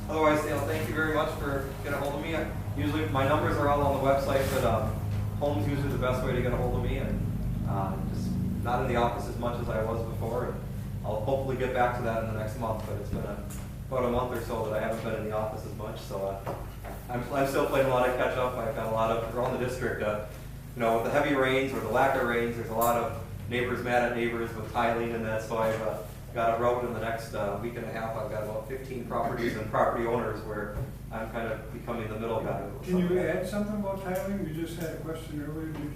Otherwise, thank you very much for getting a hold of me. Usually, my numbers are all on the website, but home's usually the best way to get a hold of me, and just not in the office as much as I was before. And I'll hopefully get back to that in the next month, but it's been about a month or so that I haven't been in the office as much, so I'm still playing a lot of catch up. I've got a lot of around the district. With the heavy rains or the lack of rains, there's a lot of neighbors mad at neighbors with tiling and that. So I've got a road in the next week and a half. I've got about 15 properties and property owners where I'm kind of becoming the middle guy. Can you add something about tiling? You just had a question earlier. Did you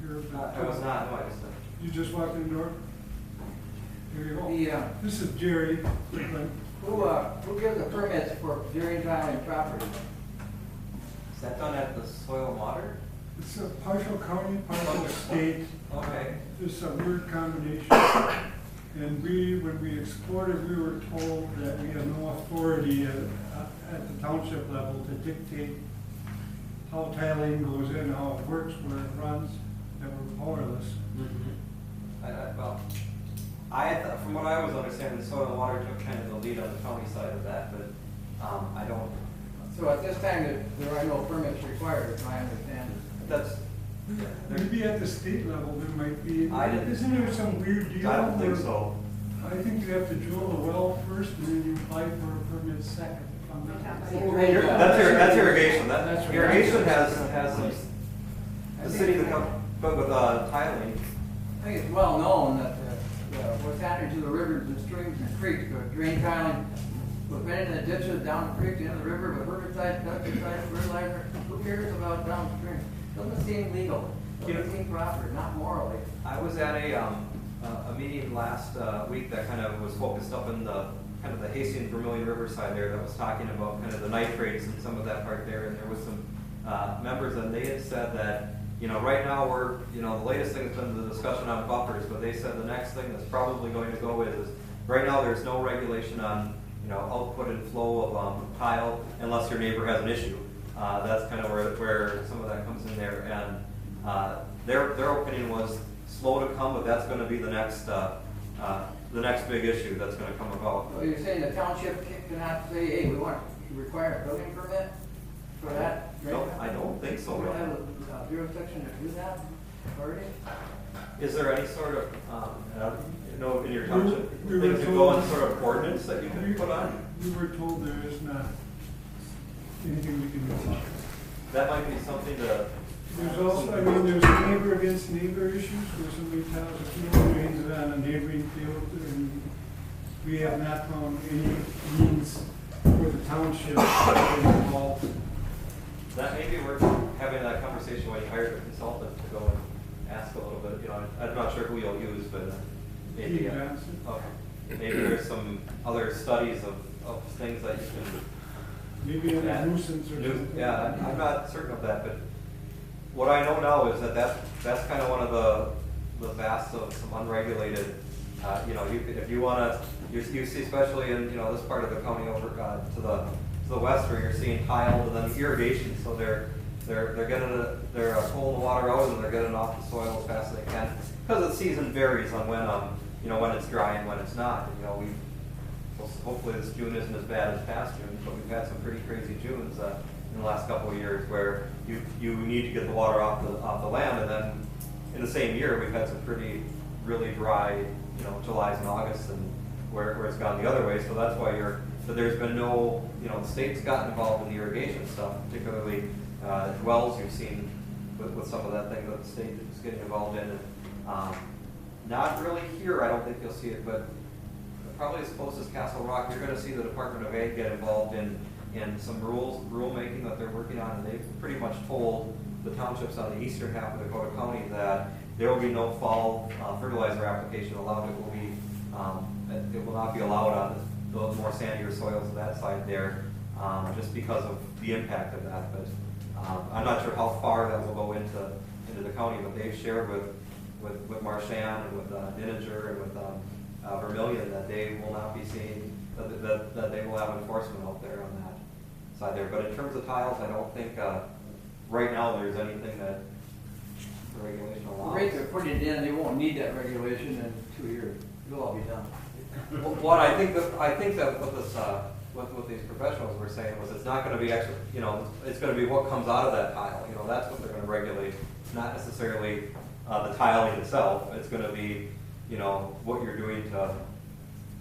hear about I was not. No, I just. You just walked in the door. Here you go. This is Jerry. Who gives the permits for drain tiling property? Is that done at the Soil and Water? It's a partial county, partial state. Okay. It's a weird combination. And when we explored it, we were told that we have no authority at the township level to dictate how tiling goes in, how it works, where it runs, that we're powerless. From what I was understanding, the Soil and Water took kind of the lead on the county side of that, but I don't. So at this time, there are no permits required, if I understand it. That's. Maybe at the state level there might be. Isn't there some weird deal? I don't think so. I think you have to drill the well first and then you apply for a permit second. That's irrigation. That's irrigation has some. The city that comes, but with tiling. I think it's well known that what's happening to the rivers and streams and creeks, the drain tiling, we've been in the ditches down the creek, into the river, with herbicide, pesticide, fertilizer. Who cares about downstream? Doesn't seem legal. Doesn't seem proper, not morally. I was at a meeting last week that kind of was focused up in the kind of the Hastings Vermilion Riverside there, that was talking about kind of the nitrates and some of that part there, and there was some members, and they had said that right now we're the latest thing has been the discussion on buffers, but they said the next thing that's probably going to go is right now there's no regulation on output and flow of tile unless your neighbor has an issue. That's kind of where some of that comes in there, and their opinion was slow to come, but that's going to be the next big issue that's going to come about. So you're saying the township cannot say, hey, we want to require a building permit for that? No, I don't think so. We have a jurisdiction to do that already? Is there any sort of in your township we things were to go on sort of ordinance that you can put on? We were told there is not anything we can do about it. That might be something to. There's also, there's neighbor against neighbor issues where somebody tells us no drains it on a neighboring field, and we have not found any means for the township to get involved. That may be worth having that conversation when you hire a consultant to go and ask a little bit. I'm not sure who you'll use, but maybe. Okay. Maybe there's some other studies of things that you can. Maybe a nuisance or something. Yeah, I'm not certain of that, but what I know now is that's kind of one of the vast of some unregulated. If you want to, you see especially in this part of the county over to the west where you're seeing tile and then irrigation. So they're pulling the water out and they're getting off the soil as fast as they can because the season varies on when it's dry and when it's not. Hopefully this June isn't as bad as past June, but we've had some pretty crazy Junes in the last couple of years where you need to get the water off the land, and then in the same year we've had some really dry Julys and Augusts, and where it's gone the other way. So that's why but there's been no the state's gotten involved in the irrigation stuff, particularly wells. You've seen with some of that thing that the state is getting involved in, and not really here. I don't think you'll see it, but probably as close as Castle Rock, you're going to see the Department of Ag get involved in some rulemaking that they're working on, and they've pretty much told the townships on the eastern half of Dakota County that there will be no fall fertilizer application allowed. It will not be allowed on the more sandier soils of that side there, just because of the impact of that. But I'm not sure how far that will go into the county, but they've shared with Marchand and with Dininger and with Vermilion that they will not be seeing that they will have enforcement out there on that side there. But in terms of tiles, I don't think right now there's anything that the regulation allows. The rate they're putting it in, they won't need that regulation in 2 years. It'll all be done. Well, I think that with this what these professionals were saying was it's not gonna be actually, you know, it's gonna be what comes out of that tile, you know, that's what they're gonna regulate. It's not necessarily, the tiling itself, it's gonna be, you know, what you're doing to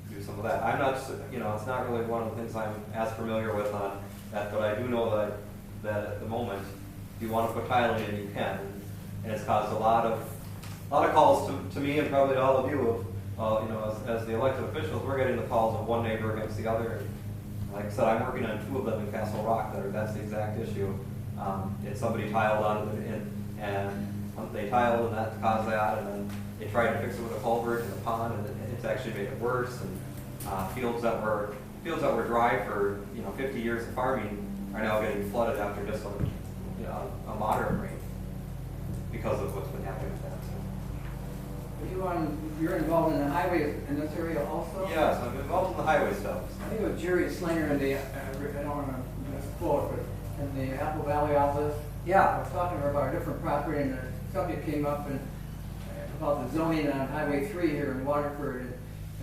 do some of that. I'm not, you know, it's not really one of the things I'm as familiar with on that, but I do know that at the moment, if you wanna put tiling in, you can. And it's caused a lot of calls to me and probably to all of you of, you know, as the elected officials, we're getting the calls of one neighbor against the other. And like I said, I'm working on 2 of them in Castle Rock that's the exact issue. It's somebody tiled on it and they tiled and that caused that, and then they tried to fix it with a culvert in the pond, and it's actually made it worse. And fields that were dry for, you know, 50 years of farming are now getting flooded after just you know, a moderate rain because of what's been happening with that. You're involved in the highway in this area also? Yes, I'm involved in the highway stuff. I think it was Jerry Slinger in the, I don't want to misquote, but in the Apple Valley office. Yeah. I was talking to her about a different property, and the subject came up and about the zoning on Highway 3 here in Waterford.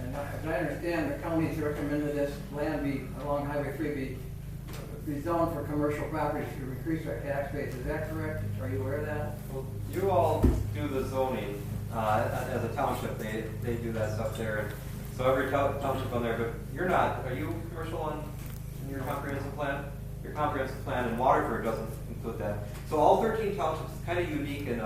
And as I understand, the county's recommended this land be, along Highway 3, be zoned for commercial properties to increase our tax base. Is that correct? Are you aware of that? Well, you all do the zoning, as a township, they do that stuff there. And so every township on there, but you're not, are you commercial in your comprehensive plan? Your comprehensive plan in Waterford doesn't include that. So all 13 townships is kind of unique in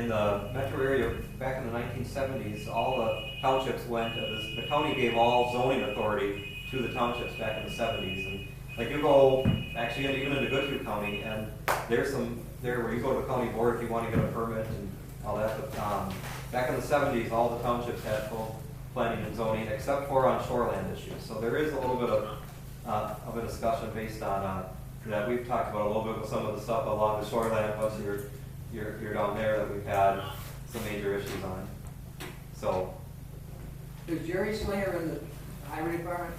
the metro area. Back in the 1970s, all the townships went, the county gave all zoning authority to the townships back in the 70s. And like you go, actually even into Goodhue County, and there's some there where you go to the county board if you want to get a permit and all that. But back in the 70s, all the townships had full planning and zoning except for on shoreland issues. So there is a little bit of a discussion based on that. We've talked about a little bit with some of the stuff along the shoreland. Plus you're down there that we've had some major issues on. So Is Jerry Slinger in the highway department?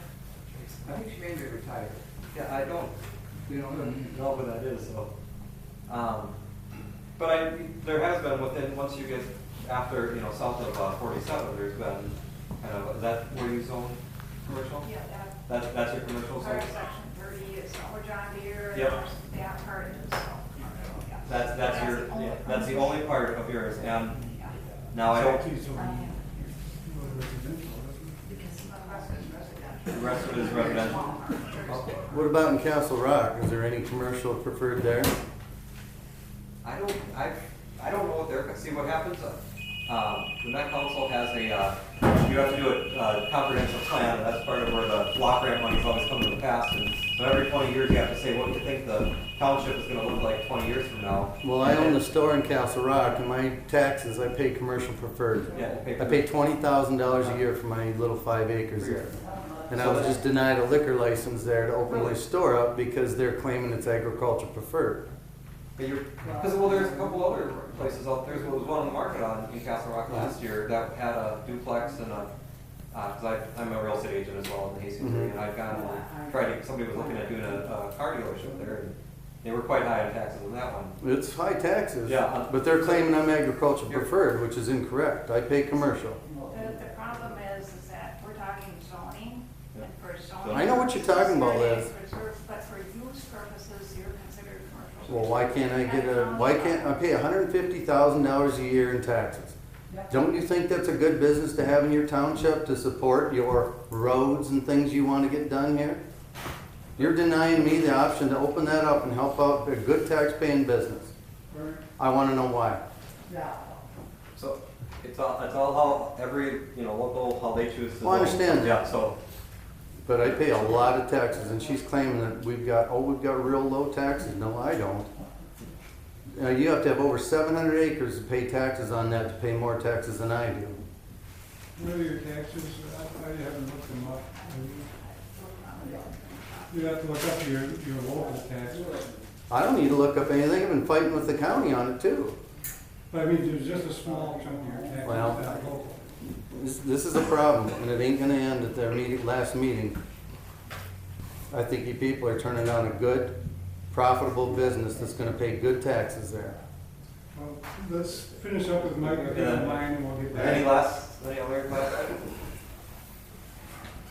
I think she may be retired. yeah, I don't You don't know? know who that is. So, but there has been within once you get after, you know, south of 47, there's been kind of, is that where you zone commercial? Yeah, That's your commercial zone? part of section 30 is over John Deere. Yep. And that part is, so, yeah. That's your, the only yeah, that's the only part of yours. And Yeah. now I don't, Because the rest of it is residential. What about in Castle Rock? Is there any commercial preferred there? I don't know what they're, see what happens, the Met Council has a, you have to do a comprehensive plan, and that's part of where the block grant money's always come in the past, and so every 20 years you have to say what you think the township is gonna look like 20 years from now. Well, I own the store in Castle Rock, and my taxes, I pay commercial preferred. Yeah, I pay $20,000 a year for my little 5 acres there. And I was just denied a liquor license there to open my store up because they're claiming it's agriculture preferred. Because, well, there's a couple other places out there. There was one on the market in Castle Rock last year that had a duplex and because I'm a real estate agent as well in the Hastings area, and I've gone and somebody was looking at doing a car dealership there, and they were quite high on taxes on that one. It's high taxes, Yeah. but they're claiming I'm agriculture preferred, which is incorrect. I pay commercial. The problem is that we're talking zoning, and for zoning. I know what you're talking about, Liz. But for use purposes, you're considered commercial. Well, why can't I pay $150,000 a year in taxes? Don't you think that's a good business to have in your township to support your roads and things you want to get done here? You're denying me the option to open that up and help out a good tax-paying business. I want to know why. So it's all how every, you know, local, how they choose to. Well, I understand that. Yeah, so. But I pay a lot of taxes, and she's claiming that we've got real low taxes. No, I don't. You have to have over 700 acres to pay taxes on that to pay more taxes than I do. what are your taxes? I haven't looked them up. You have to look up your local taxes. I don't need to look up anything. I've been fighting with the county on it too. But I mean, there's just a small chunk of your taxes Well, that are local. This is a problem, and it ain't gonna end at their last meeting. I think you people are turning down a good, profitable business that's gonna pay good taxes there. Well, let's finish up with Mike, if you don't mind, and we'll get back. Any other last items?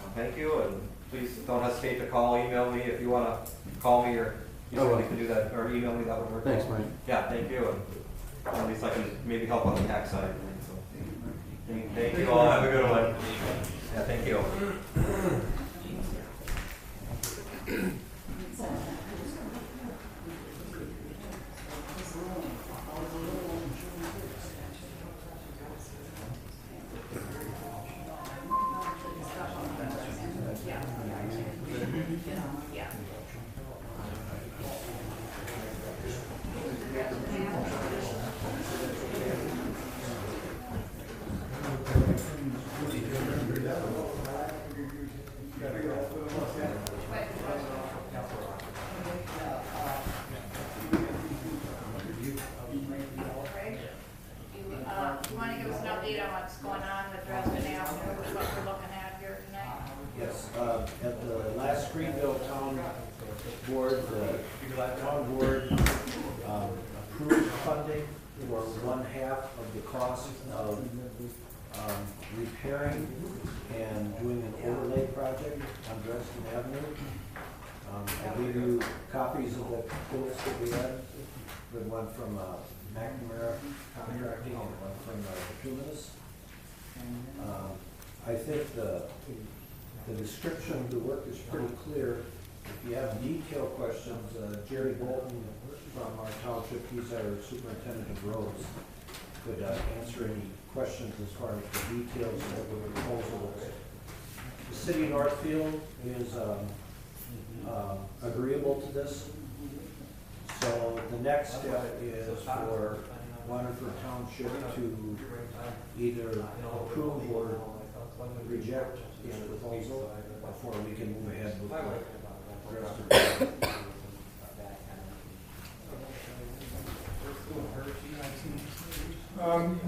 Well, thank you, and please don't hesitate to call, email me if you wanna call me, or you Oh, well. certainly can do that, or email me, that would work. Thanks, Mike. Yeah, thank you, and at least I can maybe help on the tax side. So, thank you all, have a good one. Yeah, thank you. Yeah. Craig, you want to give us an update on what's going on with Dresden Avenue, what we're looking at here tonight? Yes, at the last Greenville Town Board, the town board approved funding for 1/2 of the cost of repairing and doing an overlay project on Dresden Avenue. I gave you copies of the quotes that we had, the one from McNamara Contracting and one from Bituminous. I think the description of the work is pretty clear. If you have detailed questions, Jerry Bolton from our township, he's our superintendent of roads, could answer any questions as far as the details of what the proposal is. The city of Northfield is agreeable to this. So the next step is for Waterford Township to either approve or reject this proposal before we can move ahead with the rest of it.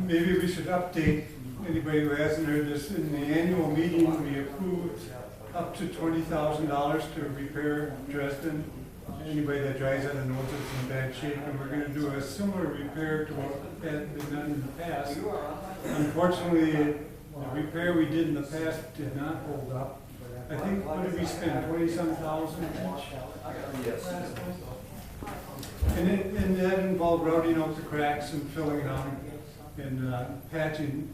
Maybe we should update anybody who hasn't heard this. In the annual meeting, we approved up to $20,000 to repair Dresden. Anybody that drives it knows it's in bad shape, and we're gonna do a similar repair to what had been done in the past. Unfortunately, the repair we did in the past did not hold up. I think, what did we spend, 20-some thousand each? Yes. And that involved routing out the cracks and filling them and patching.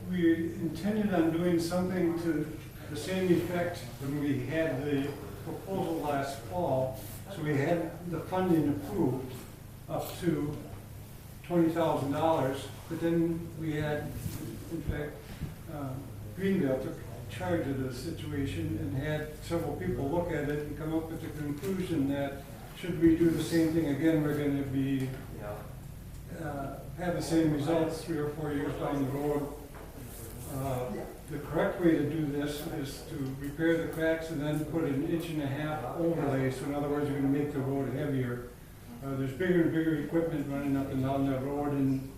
We intended on doing something to the same effect when we had the proposal last fall. So we had the funding approved up to $20,000, but then we had, in fact, Greenville took charge of the situation and had several people look at it and come up with the conclusion that should we do the same thing again, we're gonna be, have the same results 3 or 4 years down the road. The correct way to do this is to repair the cracks and then put an 1.5-inch overlay. So in other words, you're gonna make the road heavier. There's bigger and bigger equipment running up and down that road, and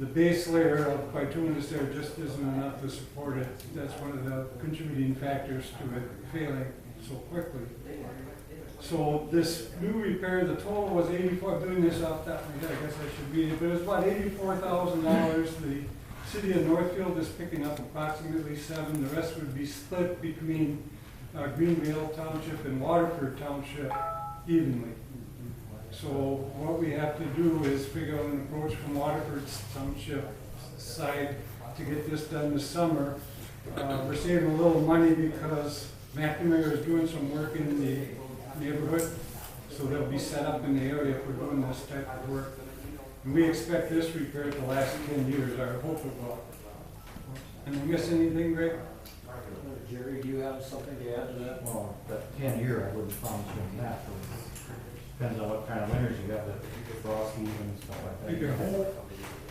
the base layer of bituminous there just isn't enough to support it. That's one of the contributing factors to it failing so quickly. So this new repair, the total was 84, doing this off the top of my head, I guess I should read it, but it was about $84,000. The city of Northfield is picking up approximately $7,000. The rest would be split between Greenville Township and Waterford Township evenly. So what we have to do is figure out an approach from Waterford's Township side to get this done this summer. We're saving a little money because McNamara is doing some work in the neighborhood, so they'll be set up in the area for doing this type of work. And we expect this repair to last 10 years, I hope it will. And we miss anything, Greg? Jerry, do you have something to add to that? Well, that 10-year, I wouldn't promise you on that, but depends on what kind of winters you got, the frosty and stuff like You that. can hope.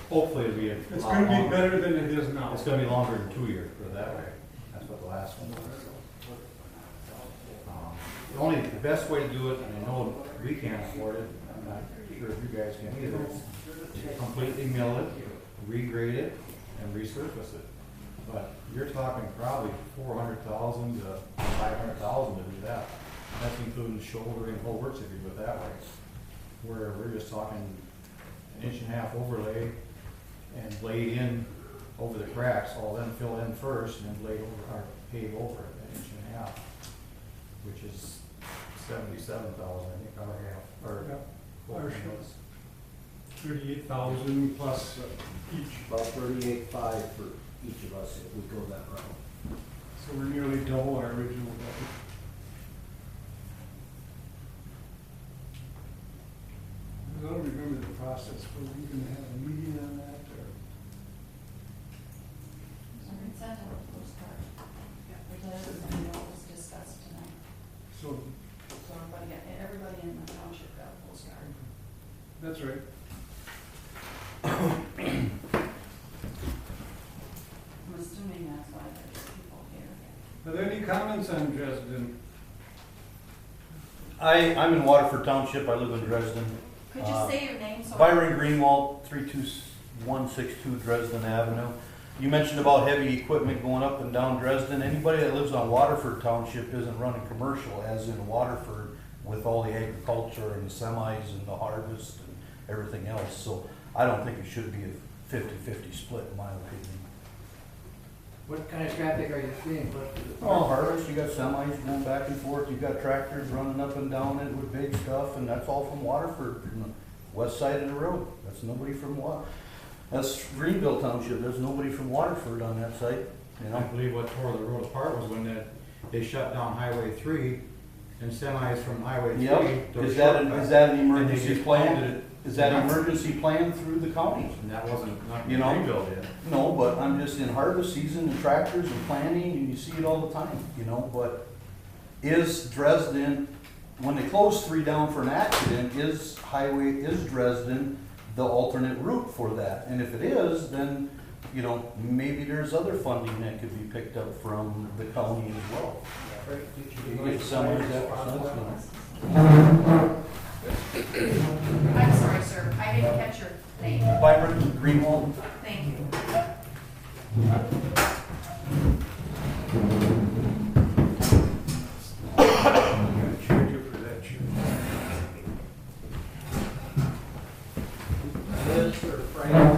Hopefully it'll be a It's lot gonna be longer. better than it is now. It's gonna be longer than 2 years, put it that way. That's what the last one was. The best way to do it, and I know we can't afford it, I'm not sure if you guys can either, is to completely mill it, regrade it, and resurface it. But you're talking probably 400,000 to 500,000 to do that. That's including shoulder and whole works if you do it that way. Where we're just talking 1.5-inch overlay and blade in over the cracks, all then fill in first and then blade over, or pave over it, an inch and a half, which is 77,000, I think, our half, or Yeah. what Our it share. was. 38,000 plus each, About 38.5 for each of us if we go that route. so we're nearly double our original budget. I don't remember the process, but we can have a meeting on that, or? Sent out a postcard. Everything that was discussed tonight. So, So everybody in the township got a postcard. that's right. I'm assuming that's why there's people here. Are there any comments on Dresden? I'm in Waterford Township, I live in Dresden. Could you say your name? So Byron Greenwald, 32162 Dresden Avenue. You mentioned about heavy equipment going up and down Dresden. Anybody that lives on Waterford Township isn't running commercial, as in Waterford, with all the agriculture and the semis and the harvest and everything else. So I don't think it should be a 50-50 split, in my opinion. What kind of traffic are you seeing? Oh, harvest, you got semis going back and forth, you got tractors running up and down it with big stuff, and that's all from Waterford, from the west side of the road. That's nobody from that's Greenville Township, there's nobody from Waterford on that site, you I know? believe what tore the road apart was when they shut down Highway 3 and semis from Highway 3. Yep, took is that an shortcuts, emergency and they plan? just Is that an Nuts. emergency plan through the county? And that wasn't, not You know? rebuilt yet. No, but I'm just in harvest season and tractors and planting, and you see it all the time, you know, but is Dresden, when they close 3 down for an accident, is Dresden the alternate route for that? And if it is, then, you know, maybe there's other funding that could be picked up from the county as well. You get some of that, I'm sorry, sir, I didn't catch your name. Byron Greenwald. Thank you. I'm gonna charge you for that, Jim. Liz or Frank?